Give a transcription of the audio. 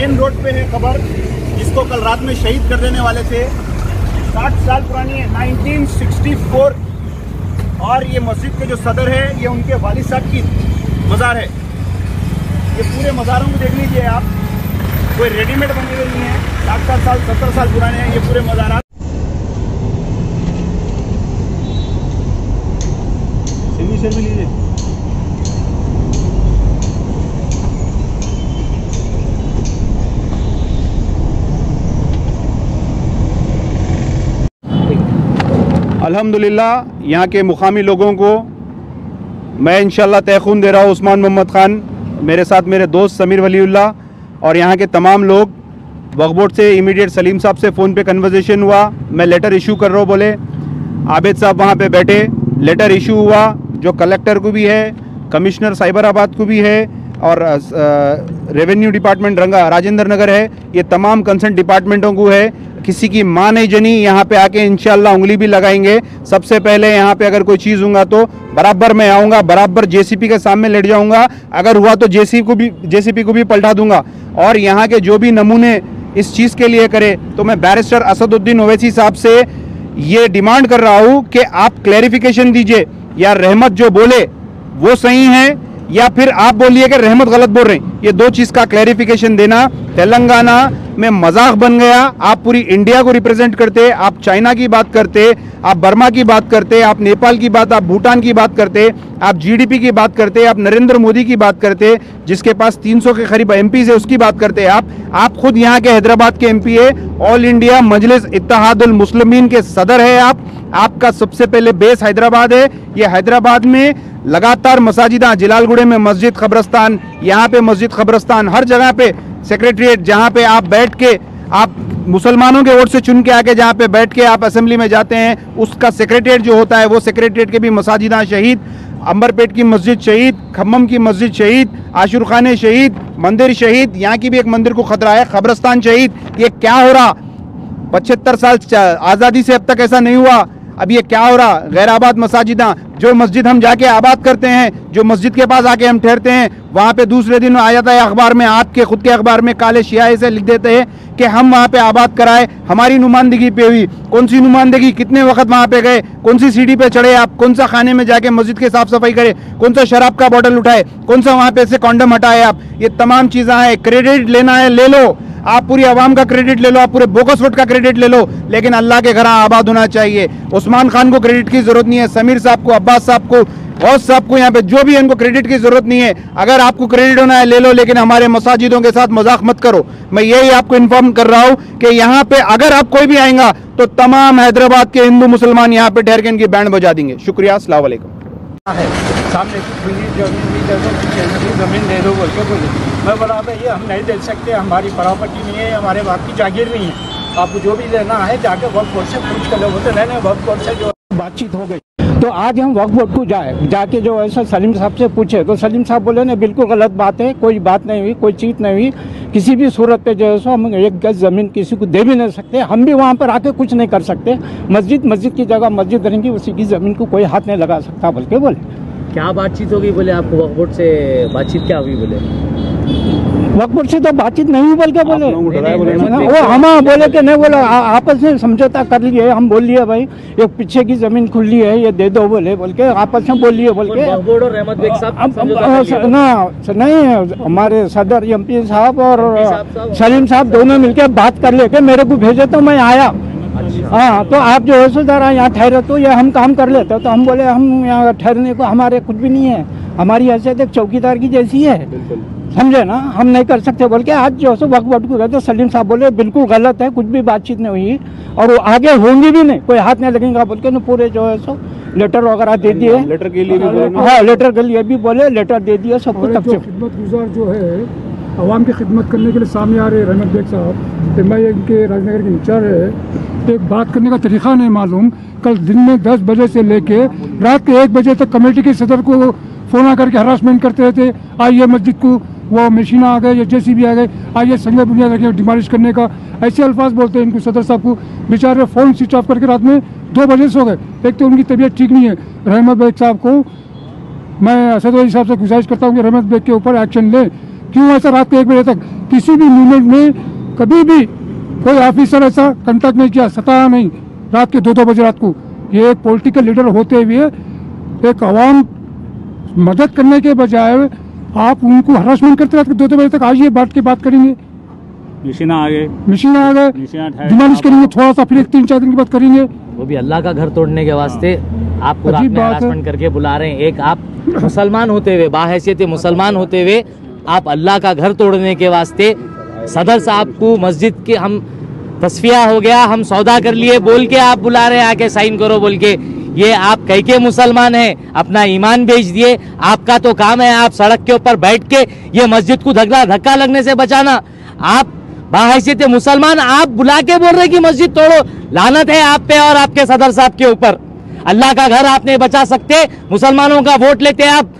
Main road पे है कब्र, जिसको कल रात में शहीद कर देने वाले थे। 60 साल पुरानी है, 1964। और ये मस्जिद के जो सदर है, ये उनके वालिद साहब की मज़ार है। ये पूरे मज़ारों को देख लीजिए आप, कोई रेडीमेड बने हुए नहीं है। 60 साल 70 साल पुराने हैं ये पूरे मज़ारात। सेल्फी लीजिए। अल्हम्दुलिल्लाह यहाँ के मुकामी लोगों को मैं इंशाल्लाह तयखून दे रहा हूँ। उस्मान मोहम्मद ख़ान, मेरे साथ मेरे दोस्त समीर वलीउल्लाह और यहाँ के तमाम लोग वक्फ बोर्ड से इमीडिएट सलीम साहब से फ़ोन पे कन्वर्सेशन हुआ। मैं लेटर इशू कर रहा हूँ, बोले आबिद साहब वहाँ पे बैठे, लेटर इशू हुआ जो कलेक्टर को भी है, कमिश्नर साइबराबाद को भी है और रेवेन्यू डिपार्टमेंट राजेंद्र नगर है, ये तमाम कंसर्न डिपार्टमेंटों को है। किसी की माँ नहीं जनी, यहाँ पे आके इंशाल्लाह उंगली भी लगाएंगे। सबसे पहले यहाँ पे अगर कोई चीज़ होगा तो बराबर मैं आऊँगा, बराबर जेसीपी के सामने लेट जाऊँगा, अगर हुआ तो जेसीपी को भी पलटा दूंगा। और यहाँ के जो भी नमूने इस चीज़ के लिए करे तो मैं बैरिस्टर असदुद्दीन ओवैसी साहब से ये डिमांड कर रहा हूँ कि आप क्लैरिफिकेशन दीजिए, या रहमत जो बोले वो सही है या फिर आप बोलिए कि रहमत गलत बोल रहे हैं। ये दो चीज़ का क्लैरिफिकेशन देना। तेलंगाना में मजाक बन गया, आप पूरी इंडिया को रिप्रेजेंट करते, आप चाइना की बात करते, आप बर्मा की बात करते, आप नेपाल की बात, आप भूटान की बात करते, आप जीडीपी की बात करते, आप नरेंद्र मोदी की बात करते, जिसके पास 300 के करीब एमपीज है उसकी बात करते। आप खुद यहाँ के हैदराबाद के एमपी है, ऑल इंडिया मजलिस इत्तेहादुल मुस्लिमीन के सदर है आपका सबसे पहले बेस हैदराबाद है। ये हैदराबाद में लगातार मसाजिदा, जलालगुड़े में मस्जिद कब्रस्तान, यहाँ पे मस्जिद कब्रस्तान, हर जगह पे सेक्रेटरीट, जहाँ पे आप बैठ के आप मुसलमानों के वोट से चुन के आके जहाँ पे बैठ के आप असेंबली में जाते हैं, उसका सेक्रेटरीट जो होता है वो सेक्रेटरीट के भी मसाजिदा शहीद, अंबरपेट की मस्जिद शहीद, खम्मम की मस्जिद शहीद, आशुर खाने शहीद, मंदिर शहीद, यहाँ की भी एक मंदिर को खतरा है, कब्रस्तान शहीद। ये क्या हो रहा? 75 साल आज़ादी से अब तक ऐसा नहीं हुआ। अब ये क्या हो रहा? गैर आबाद मसाजिदा, जो मस्जिद हम जाके आबाद करते हैं, जो मस्जिद के पास आके हम ठहरते हैं, वहाँ पे दूसरे दिन आ जाता है अखबार में, आपके खुद के अखबार में काले स्याही से लिख देते हैं कि हम वहाँ पे आबाद कराए, हमारी नुमाइंदगी पे हुई। कौन सी नुमाइंदगी? कितने वक्त वहाँ पे गए? कौन सी सीढ़ी पे चढ़े आप? कौन सा खाने में जाके मस्जिद की साफ सफाई करे? कौन सा शराब का बोतल उठाए? कौन सा वहाँ पे से कॉन्डम हटाए आप? ये तमाम चीज़ें हैं। क्रेडिट लेना है ले लो, आप पूरी आवाम का क्रेडिट ले लो, आप पूरे बोकस वोट का क्रेडिट ले लो, लेकिन अल्लाह के घर आबाद होना चाहिए। उस्मान खान को क्रेडिट की जरूरत नहीं है, समीर साहब को, अब्बास साहब को, गौस साहब को, यहाँ पे जो भी है इनको क्रेडिट की जरूरत नहीं है। अगर आपको क्रेडिट होना है ले लो, लेकिन हमारे मसाजिदों के साथ मजाक मत करो। मैं यही आपको इन्फॉर्म कर रहा हूँ कि यहाँ पे अगर आप कोई भी आएगा तो तमाम हैदराबाद के हिंदू मुसलमान यहाँ पे ठहर के इनकी बैंड बजा देंगे। शुक्रिया, अस्सलाम वालेकुम। सामने जमीन दे दो बोल के बोले, मैं बोला ये हम नहीं दे सकते, हमारी प्रॉपर्टी नहीं है, हमारे बाप की जागीर नहीं है, आपको जो भी लेना है जाके वक्फ बोर्ड से पूछ कर लो। बोलते नहीं, वक्फ बोर्ड से जो बातचीत हो गई। तो आज हम वक्फ बोर्ड को जाके जो ऐसा सलीम साहब से पूछे तो सलीम साहब बोले ना बिल्कुल गलत बात है, कोई बात नहीं हुई, कोई चीज़ नहीं हुई, किसी भी सूरत पे जो है सो हम एक गज ज़मीन किसी को दे भी नहीं सकते, हम भी वहाँ पर आके कुछ नहीं कर सकते। मस्जिद की जगह मस्जिद रहेंगी, उसी की ज़मीन को कोई हाथ नहीं लगा सकता बोल के बोले। क्या बातचीत होगी? बोले आपको वक्फ बोर्ड से बातचीत क्या हुई? बोले वक्फ बोर्ड से तो बातचीत नहीं हुई, बोल के बोले वो हम बोले कि नहीं, बोले आपस में समझौता कर लिए, हम बोल लिए भाई एक पीछे की जमीन खुली है ये दे दो बोल के आपस में बोल लिए बोल के। वक्फ बोर्ड और रहमत बेग साहब नहीं, हमारे सदर एमपी साहब और सलीम साहब दोनों मिलकर बात कर लेके मेरे को भेजे तो मैं आया। हाँ, तो आप जो है सो जरा यहाँ ठहरे तो ये हम काम कर लेते, तो हम बोले हम यहाँ ठहरने को हमारे कुछ भी नहीं है, हमारी हैसियत एक चौकीदार की जैसी है, समझे ना, हम नहीं कर सकते बोल के आज जो है सो वक्फ बोर्ड को गए तो सलीम साहब बोले बिल्कुल गलत है, कुछ भी बातचीत नहीं हुई और वो आगे होंगी भी नहीं, कोई हाथ नहीं लगेगा बोल के न पूरे जो है सो लेटर वगैरह दे दिए। लेटर के लिए भी हाँ, लेटर के लिए भी बोले, लेटर दे दिए सबको। तब से खिदमतगुजार जो है आवाम की खिदमत करने के लिए सामने आ रहे हैं रहमत बेग साहब, मैं इनके राजनगर के इंचार्ज है। एक बात करने का तरीका नहीं मालूम, कल दिन में 10 बजे से लेके रात के 1 बजे तक कमेटी के सदर को फ़ोन आकर के हरासमेंट करते रहते, आइए मस्जिद को वो मशीन आ गए या जेसीबी आ गए, आइए संगे बुनियाद रखे डिमोलिश करने का, ऐसे अल्फाज बोलते हैं इनको सदर साहब को। बेचारे फ़ोन स्विच ऑफ करके रात में 2 बजे सो गए। एक तो उनकी तबीयत ठीक नहीं है। रहमत बेग साहब को मैं असद अली साहब से गुजारिश करता हूँ कि रहमत बेग के ऊपर एक्शन लें क्यों ऐसा रात के 1 बजे तक किसी भी मूवमेंट में कभी भी कोई ऑफिसर ऐसा कंटेक्ट नहीं किया, सताया नहीं रात के 2-2 बजे रात को। ये एक पॉलिटिकल लीडर होते हुए एक आवाम मदद करने के बजाय आप उनको हरासमेंट करते रात के 2-2 बजे तक। आइए बैठ के बात करेंगे, मशीन आ गए, डिमालिश करेंगे थोड़ा सा, फिर 3-4 दिन के बाद करेंगे। वो भी अल्लाह का घर तोड़ने के वास्ते आपको रात में हरासमेंट करके बुला रहे हैं। एक आप मुसलमान होते हुए, बाहैसियत मुसलमान होते हुए आप अल्लाह का घर तोड़ने के वास्ते सदर साहब को मस्जिद के हम तस्फिया हो गया, हम सौदा कर लिए बोल के आप बुला रहे हैं आके साइन करो बोल के। ये आप कई के मुसलमान हैं, अपना ईमान बेच दिए। आपका तो काम है आप सड़क के ऊपर बैठ के ये मस्जिद को धक्का लगने से बचाना। आप बाहैसियत मुसलमान आप बुला के बोल रहे कि मस्जिद तोड़ो। लानत है आप पे और आपके सदर साहब के ऊपर। अल्लाह का घर आप नहीं बचा सकते, मुसलमानों का वोट लेते आप।